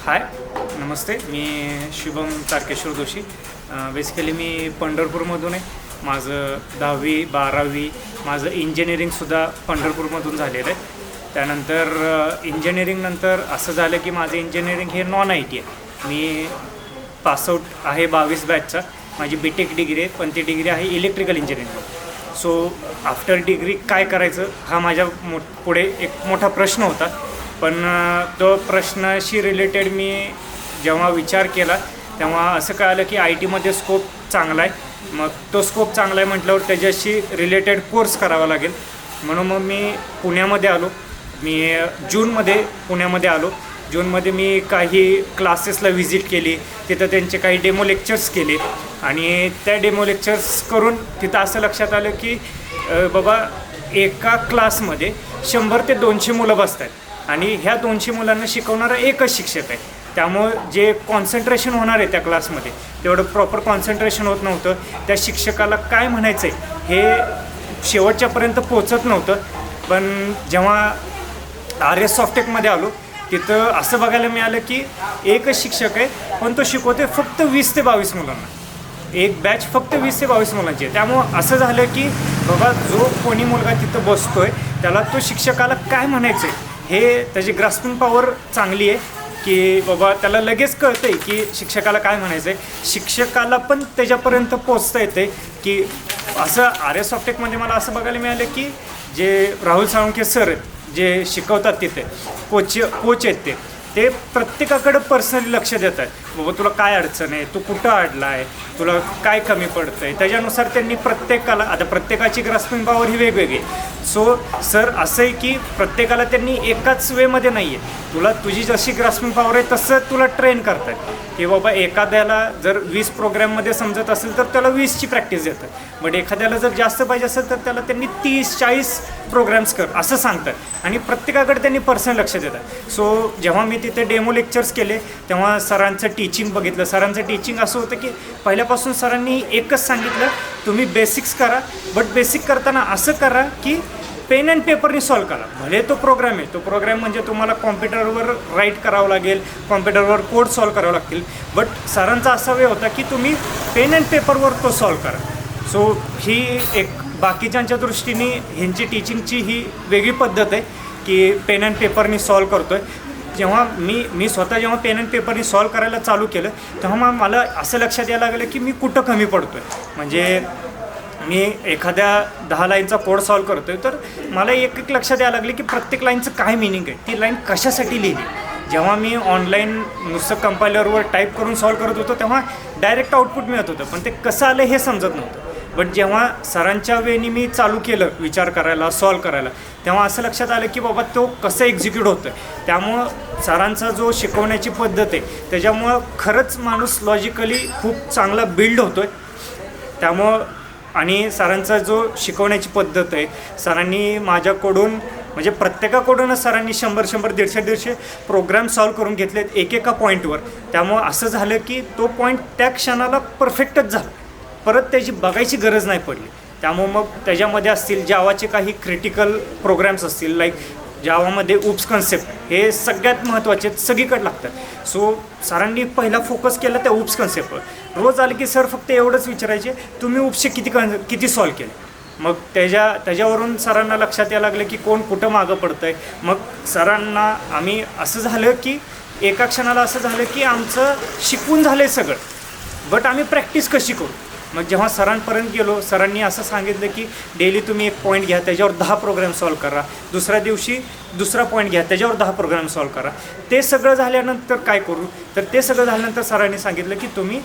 हाय, नमस्ते. मी Shubham Tarkeshwar Joshi. Basically मी पंढरपूरमधून आहे. माझं 10वी 12वी माझं इंजिनिअरिंगसुद्धा पंढरपूरमधून झालेलं आहे. त्यानंतर इंजिनिअरिंगनंतर असं झालं की माझं इंजिनिअरिंग हे नॉन आय टी आहे. मी पासआउट आहे 22 बॅचचा. माझी बी टेक डिग्री आहे, पण ती डिग्री आहे electrical engineering. So after degree काय करायचं हा माझ्या पुढे एक मोठा प्रश्न होता. पण तो प्रश्नाशी रिलेटेड मी जेव्हा विचार केला तेव्हा असं कळालं की आय टीमध्ये स्कोप चांगला आहे. मग तो स्कोप चांगला आहे म्हटल्यावर त्याच्याशी रिलेटेड कोर्स करावा लागेल. म्हणून मग मी पुण्यामध्ये आलो. मी जूनमध्ये पुण्यामध्ये आलो. जूनमध्ये मी काही क्लासेसला व्हिजिट केली. तिथं त्यांचे काही डेमो लेक्चर्स केले आणि त्या डेमो लेक्चर्स करून तिथं असं लक्षात आलं की बाबा एका क्लासमध्ये 100 ते 200 मुलं बसतात आणि ह्या 200 मुलांना शिकवणारा एकच शिक्षक आहे. त्यामुळं जे कॉन्सन्ट्रेशन होणार आहे त्या क्लासमध्ये तेवढं प्रॉपर कॉन्सन्ट्रेशन होत नव्हतं. त्या शिक्षकाला काय म्हणायचं आहे हे शेवटच्यापर्यंत पोचत नव्हतं. पण जेव्हा RS सॉफ्टेकमध्ये आलो तिथं असं बघायला मिळालं की एकच शिक्षक आहे, पण तो शिकवते फक्त 20 ते 22 मुलांना. एक बॅच फक्त 20 ते 22 मुलांची आहे. त्यामुळं असं झालं की बाबा जो कोणी मुलगा तिथं बसतो आहे त्याला तो शिक्षकाला काय म्हणायचं आहे हे त्याची ग्रास्पिंग पॉवर चांगली आहे की बाबा त्याला लगेच कळतं आहे की शिक्षकाला काय म्हणायचं आहे. शिक्षकाला पण त्याच्यापर्यंत पोचता येते की असं RS सॉफ्टेकमध्ये मला असं बघायला मिळालं की जे राहुल साळुंखे सर आहेत जे शिकवतात तिथे कोच आहेत ते प्रत्येकाकडं पर्सनली लक्ष देत आहेत. बाबा तुला काय अडचण आहे, तू कुठं अडला आहे, तुला काय कमी पडतं आहे, त्याच्यानुसार त्यांनी प्रत्येकाला आता प्रत्येकाची ग्रास्पिंग पॉवर ही वेगवेगळी. सो सर असं आहे की प्रत्येकाला त्यांनी एकाच वेमध्ये नाही आहे. तुला तुझी जशी ग्रास्पिंग पॉवर आहे तसं तुला ट्रेन करतात की बाबा एखाद्याला जर 20 प्रोग्रॅममध्ये समजत असेल तर त्याला 20ची प्रॅक्टिस देतात. बट एखाद्याला जर जास्त पाहिजे असेल तर त्याला त्यांनी 30-40 प्रोग्रॅम्स कर असं सांगतात आणि प्रत्येकाकडे त्यांनी पर्सनल लक्ष देतात. सो जेव्हा मी तिथे डेमो लेक्चर्स केले तेव्हा सरांचं टीचिंग बघितलं. सरांचं टीचिंग असं होतं की पहिल्यापासून सरांनी एकच सांगितलं, तुम्ही बेसिक्स करा, बट बेसिक करताना असं करा की पेन अँड पेपरनी सॉल्व करा. भले तो प्रोग्राम आहे, तो प्रोग्राम म्हणजे तुम्हाला कॉम्प्युटरवर राईट करावं लागेल, कॉम्प्युटरवर कोड सॉल्व करावं लागतील, बट सरांचा असा वे होता की तुम्ही पेन अँड पेपरवर तो सॉल्व करा. सो ही एक बाकीच्यांच्या दृष्टीने ह्यांची टीचिंगची ही वेगळी पद्धत आहे की पेन अँड पेपरनी सॉल्व करतो आहे. जेव्हा मी स्वतः जेव्हा पेन अँड पेपरनी सॉल्व करायला चालू केलं तेव्हा मग मला असं लक्षात यायला लागलं की मी कुठं कमी पडतो आहे. म्हणजे मी एखाद्या 10 लाईनचा कोड सॉल्व करतो आहे तर मला एक लक्षात यायला लागले की प्रत्येक लाईनचं काय मिनिंग आहे, ती लाईन कशासाठी लिहिली. जेव्हा मी ऑनलाईन नुसतं कंपायलरवर टाईप करून सॉल्व करत होतो तेव्हा डायरेक्ट आउटपुट मिळत होतं, पण ते कसं आलं हे समजत नव्हतं. बट जेव्हा सरांच्या वेळी मी चालू केलं विचार करायला, सॉल्व करायला, तेव्हा असं लक्षात आलं की बाबा तो कसं एक्झिक्यूट होतं. त्यामुळं सरांचा जो शिकवण्याची पद्धत आहे त्याच्यामुळं खरंच माणूस लॉजिकली खूप चांगला बिल्ड होतो आहे. त्यामुळं आणि सरांचा जो शिकवण्याची पद्धत आहे, सरांनी माझ्याकडून म्हणजे प्रत्येकाकडूनच सरांनी 100-100, 150-150 प्रोग्राम सॉल्व करून घेतलेत एकेका पॉईंटवर. त्यामुळं असं झालं की तो पॉईंट त्या क्षणाला परफेक्टच झाला, परत त्याची बघायची गरज नाही पडली. त्यामुळं मग त्याच्यामध्ये असतील जावाचे काही क्रिटिकल प्रोग्राम्स असतील, लाईक जावामध्ये उप्स कन्सेप्ट हे सगळ्यात महत्त्वाचे सगळीकडे लागतात. सो सरांनी पहिला फोकस केला त्या उप्स कन्सेप्टवर. रोज आले की सर फक्त एवढंच विचारायचे, तुम्ही उप्सचे किती सॉल्व केले. मग त्याच्यावरून सरांना लक्षात यायला लागलं की कोण कुठं मागं पडतं आहे. मग सरांना आम्ही असं झालं की एका क्षणाला असं झालं की आमचं शिकून झालं आहे सगळं, बट आम्ही प्रॅक्टिस कशी करू. मग जेव्हा सरांपर्यंत गेलो, सरांनी असं सांगितलं की डेली तुम्ही एक पॉईंट घ्या, त्याच्यावर 10 प्रोग्राम सॉल्व करा. दुसऱ्या दिवशी दुसरा पॉईंट घ्या, त्याच्यावर 10 प्रोग्राम सॉल्व करा. ते सगळं झाल्यानंतर काय करू, तर ते सगळं झाल्यानंतर सरांनी सांगितलं की तुम्ही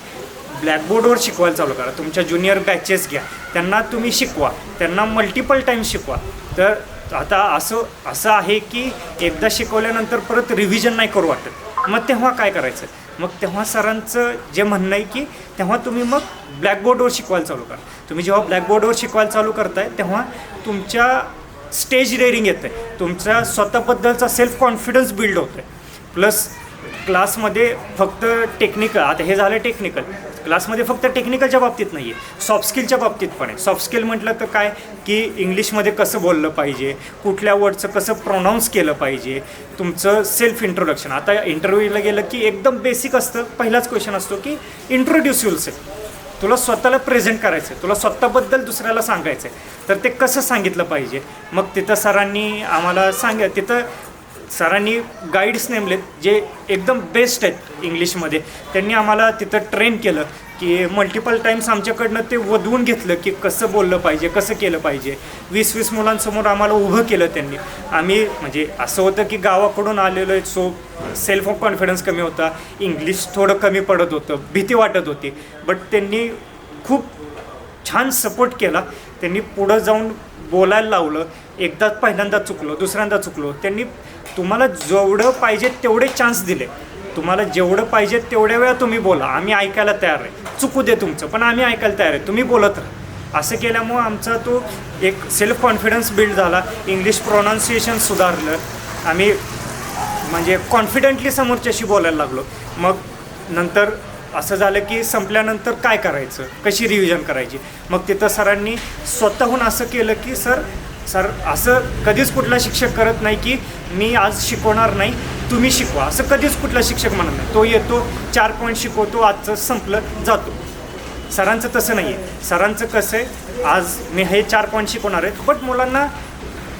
ब्लॅकबोर्डवर शिकवायला चालू करा. तुमच्या ज्युनियर बॅचेस घ्या, त्यांना तुम्ही शिकवा, त्यांना मल्टिपल टाईम शिकवा. तर आता असं आहे की एकदा शिकवल्यानंतर परत रिव्हिजन नाही करू वाटत. मग तेव्हा काय करायचं, मग तेव्हा सरांचं जे म्हणणं आहे की तेव्हा तुम्ही मग ब्लॅकबोर्डवर शिकवायला चालू करा. तुम्ही जेव्हा ब्लॅकबोर्डवर शिकवायला चालू करताय तेव्हा तुमच्या स्टेज डेअरिंग येतं आहे, तुमचा स्वतःबद्दलचा सेल्फ कॉन्फिडन्स बिल्ड होतो आहे. प्लस क्लासमध्ये फक्त टेक्निकल, आता हे झालं टेक्निकल, क्लासमध्ये फक्त टेक्निकलच्या बाबतीत नाही आहे, सॉफ्ट स्किलच्या बाबतीत पण आहे. सॉफ्ट स्किल म्हटलं तर काय की इंग्लिशमध्ये कसं बोललं पाहिजे, कुठल्या वर्डचं कसं प्रोनाऊन्स केलं पाहिजे, तुमचं सेल्फ इंट्रोडक्शन. आता इंटरव्ह्यूला गेलं की एकदम बेसिक असतं, पहिलाच क्वेश्चन असतो की इंट्रोड्यूस युअरसेल्फ. तुला स्वतःला प्रेझेंट करायचं आहे, तुला स्वतःबद्दल दुसऱ्याला सांगायचं आहे, तर ते कसं सांगितलं पाहिजे. मग तिथं सरांनी आम्हाला तिथं सरांनी गाईड्स नेमलेत जे एकदम बेस्ट आहेत इंग्लिशमध्ये. त्यांनी आम्हाला तिथं ट्रेन केलं की मल्टिपल टाईम्स आमच्याकडनं ते वधवून घेतलं की कसं बोललं पाहिजे, कसं केलं पाहिजे. 20-20 मुलांसमोर आम्हाला उभं केलं त्यांनी. आम्ही म्हणजे असं होतं की गावाकडून आलेलो आहे, सो सेल्फ कॉन्फिडन्स कमी होता, इंग्लिश थोडं कमी पडत होतं, भीती वाटत होती. बट त्यांनी खूप छान सपोर्ट केला. त्यांनी पुढं जाऊन बोलायला लावलं. एकदाच पहिल्यांदा चुकलो, दुसऱ्यांदा चुकलो. त्यांनी तुम्हाला जेवढं पाहिजे तेवढे चान्स दिले. तुम्हाला जेवढं पाहिजे तेवढ्या वेळा तुम्ही बोला, आम्ही ऐकायला तयार आहे. चुकू दे तुमचं, पण आम्ही ऐकायला तयार आहे, तुम्ही बोलत राहा. असं केल्यामुळं आमचा तो एक सेल्फ कॉन्फिडन्स बिल्ड झाला. इंग्लिश प्रोनाऊन्सिएशन सुधारलं. आम्ही म्हणजे कॉन्फिडेंटली समोरच्याशी बोलायला लागलो. मग नंतर असं झालं की संपल्यानंतर काय करायचं, कशी रिव्हिजन करायची. मग तिथं सरांनी स्वतःहून असं केलं की सर असं कधीच कुठला शिक्षक करत नाही की मी आज शिकवणार नाही, तुम्ही शिकवा. असं कधीच कुठला शिक्षक म्हणत नाही. तो येतो, 4 पॉईंट शिकवतो, आजचं संपलं, जातो. सरांचं तसं नाही आहे. सरांचं कसं आहे, आज मी हे 4 पॉईंट शिकवणार आहेत, बट मुलांना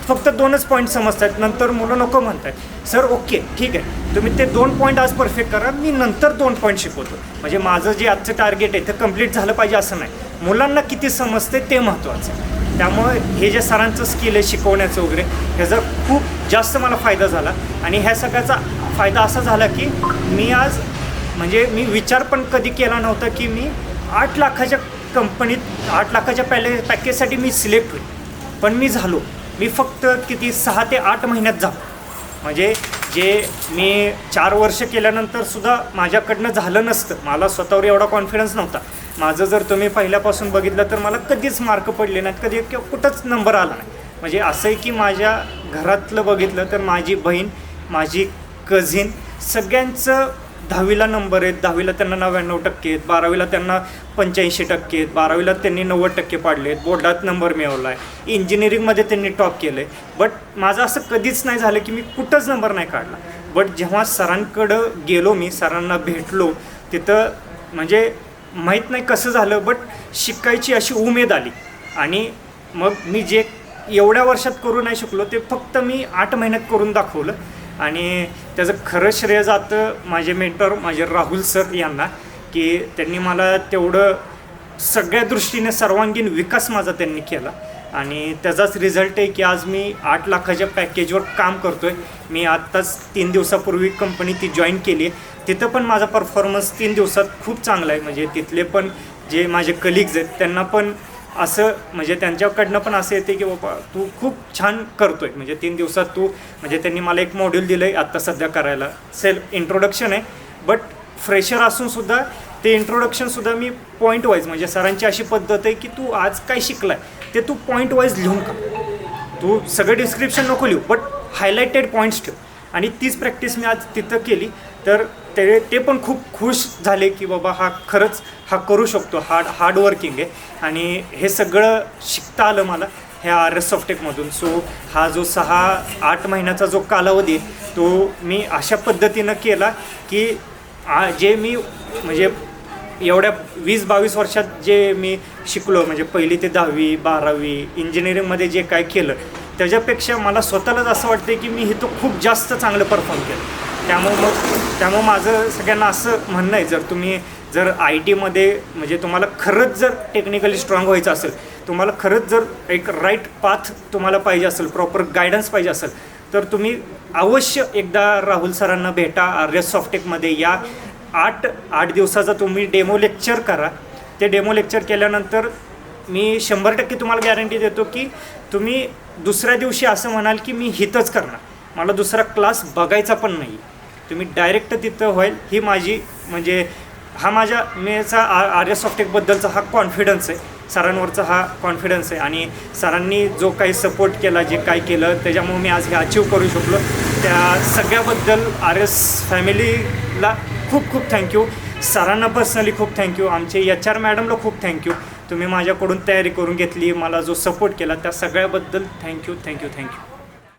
फक्त 2च पॉईंट समजतात. नंतर मुलं नको म्हणतात. सर ओके ठीक आहे, तुम्ही ते 2 पॉईंट आज परफेक्ट करा, मी नंतर 2 पॉईंट शिकवतो. म्हणजे माझं जे आजचं टार्गेट आहे ते कंप्लीट झालं पाहिजे असं नाही. मुलांना किती समजते ते महत्त्वाचं. त्यामुळे हे जे सरांचं स्किल आहे शिकवण्याचं वगैरे, ह्याचा खूप जास्त मला फायदा झाला. आणि ह्या सगळ्याचा फायदा असा झाला की मी आज म्हणजे मी विचार पण कधी केला नव्हता की मी 8 लाखाच्या कंपनीत 8 लाखाच्या पॅकेजसाठी मी सिलेक्ट होईल. पण मी झालो. मी फक्त 6 ते 8 महिन्यात झालो. म्हणजे जे मी 4 वर्ष केल्यानंतरसुद्धा माझ्याकडनं झालं नसतं. मला स्वतःवर एवढा कॉन्फिडन्स नव्हता. माझं जर तुम्ही पहिल्यापासून बघितलं तर मला कधीच मार्क पडले नाहीत, कधी कुठंच नंबर आला नाही. म्हणजे असं आहे की माझ्या घरातलं बघितलं तर माझी बहीण, माझी कझिन सगळ्यांचं 10वीला नंबर आहेत. 10वीला त्यांना 99% आहेत, 12वीला त्यांना 85% आहेत, 12वीला त्यांनी 90% पाडले आहेत, बोर्डात नंबर मिळवला आहे, इंजिनिअरिंगमध्ये त्यांनी टॉप केलं आहे. बट माझं असं कधीच नाही झालं की मी कुठंच नंबर नाही काढला. बट जेव्हा सरांकडं गेलो, मी सरांना भेटलो, तिथं म्हणजे माहीत नाही कसं झालं, बट शिकायची अशी उमेद आली. आणि मग मी जे एवढ्या वर्षात करू नाही शकलो ते फक्त मी 8 महिन्यात करून दाखवलं. आणि त्याचं खरं श्रेय जातं माझे मेंटर, माझे राहुल सर यांना, की त्यांनी मला तेवढं सगळ्या दृष्टीने सर्वांगीण विकास माझा त्यांनी केला. आणि त्याचाच रिझल्ट आहे की आज मी 8 लाखाच्या पॅकेजवर काम करतो आहे. मी आत्ताच 3 दिवसापूर्वी कंपनी ती जॉईन केली आहे. तिथं पण माझा परफॉर्मन्स 3 दिवसात खूप चांगला आहे. म्हणजे तिथले पण जे माझे कलिग्ज आहेत त्यांना पण असं म्हणजे त्यांच्याकडनं पण असं येते की बाबा तू खूप छान करतो आहे. म्हणजे 3 दिवसात तू म्हणजे त्यांनी मला एक मॉड्यूल दिलं आहे आत्ता सध्या करायला, सेल्फ इंट्रोडक्शन आहे. बट फ्रेशर असूनसुद्धा ते इंट्रोडक्शनसुद्धा मी पॉईंट वाईज, म्हणजे सरांची अशी पद्धत आहे की तू आज काय शिकला आहे ते तू पॉईंट वाईज लिहून का. तू सगळं डिस्क्रिप्शन नको लिहू, बट हायलाइटेड पॉईंट्स ठेव. आणि तीच प्रॅक्टिस मी आज तिथं केली. तर ते पण खूप खुश झाले की बाबा हा खरंच हा करू शकतो, हार्डवर्किंग आहे. आणि हे सगळं शिकता आलं मला ह्या RS सॉफ्टेकमधून. सो हा जो 6-8 महिन्याचा जो कालावधी तो मी अशा पद्धतीनं केला की जे मी म्हणजे एवढ्या 20-22 वर्षात जे मी शिकलो, म्हणजे 1ली ते 10वी 12वी इंजिनिअरिंगमध्ये जे काय केलं त्याच्यापेक्षा मला स्वतःलाच असं वाटतं की मी हे तो खूप जास्त चांगलं परफॉर्म केलं. त्यामुळं माझं सगळ्यांना असं म्हणणं आहे, जर IT-मध्ये म्हणजे तुम्हाला खरंच जर टेक्निकली स्ट्रॉंग व्हायचं असेल, तुम्हाला खरंच जर एक राईट पाथ तुम्हाला पाहिजे असेल, प्रॉपर गायडन्स पाहिजे असेल, तर तुम्ही अवश्य एकदा राहुल सरांना भेटा. RS सॉफ्टेकमध्ये या 8 दिवसाचा तुम्ही डेमो लेक्चर करा. ते डेमो लेक्चर केल्यानंतर मी 100% तुम्हाला गॅरंटी देतो की तुम्ही दुसऱ्या दिवशी असं म्हणाल की मी हितच करणार, मला दुसरा क्लास बघायचा पण नाही. तुम्ही डायरेक्ट तिथं होईल. ही माझी म्हणजे हा माझ्या मेचा RS सॉफ्टेकबद्दलचा हा कॉन्फिडन्स आहे, सरांवरचा हा कॉन्फिडन्स आहे. आणि सरांनी जो काही सपोर्ट केला, जे काय केलं त्याच्यामुळे मी आज हे अचीव करू शकलो. त्या सगळ्याबद्दल RS फॅमिली घेतला. खूप खूप थँक्यू. सरांना पर्सनली खूप थँक्यू. आमचे HR मॅडमला खूप थँक्यू. तुम्ही माझ्याकडून तयारी करून घेतली, मला जो सपोर्ट केला त्या सगळ्याबद्दल थँक्यू.